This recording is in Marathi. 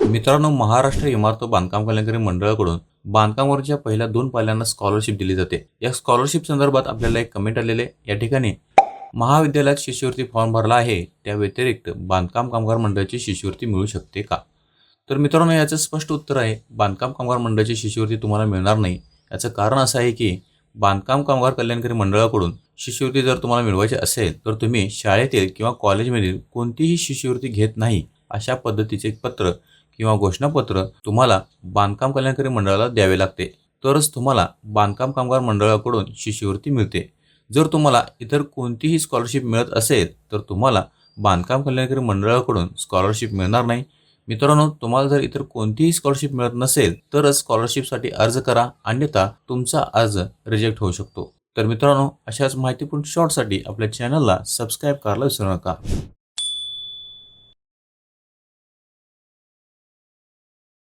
मित्रांनो, महाराष्ट्र इमारत व बांधकाम कल्याणकारी मंडळाकडून बांधकामावरच्या पहिल्या 2 पाल्यांना स्कॉलरशिप दिली जाते. या स्कॉलरशिप संदर्भात आपल्याला एक कमेंट आलेले या ठिकाणी महाविद्यालयात शिष्यवृत्ती फॉर्म भरला आहे, त्या व्यतिरिक्त बांधकाम कामगार मंडळाची शिष्यवृत्ती मिळू शकते का? तर मित्रांनो, याचं स्पष्ट उत्तर आहे, बांधकाम कामगार मंडळाची शिष्यवृत्ती तुम्हाला मिळणार नाही. याचं कारण असं आहे की बांधकाम कामगार कल्याणकारी मंडळाकडून शिष्यवृत्ती जर तुम्हाला मिळवायची असेल तर तुम्ही शाळेतील किंवा कॉलेजमधील कोणतीही शिष्यवृत्ती घेत नाही अशा पद्धतीचे एक पत्र किंवा घोषणापत्र तुम्हाला बांधकाम कल्याणकारी मंडळाला द्यावे लागते. तरच तुम्हाला बांधकाम कामगार मंडळाकडून शिष्यवृत्ती मिळते. जर तुम्हाला इतर कोणतीही स्कॉलरशिप मिळत असेल तर तुम्हाला बांधकाम कल्याणकारी मंडळाकडून स्कॉलरशिप मिळणार नाही. मित्रांनो, तुम्हाला जर इतर कोणतीही स्कॉलरशिप मिळत नसेल तरच स्कॉलरशिपसाठी अर्ज करा, अन्यथा तुमचा अर्ज रिजेक्ट होऊ शकतो. तर मित्रांनो, अशाच माहितीपूर्ण शॉर्टसाठी आपल्या चॅनलला सबस्क्राईब करायला विसरू नका.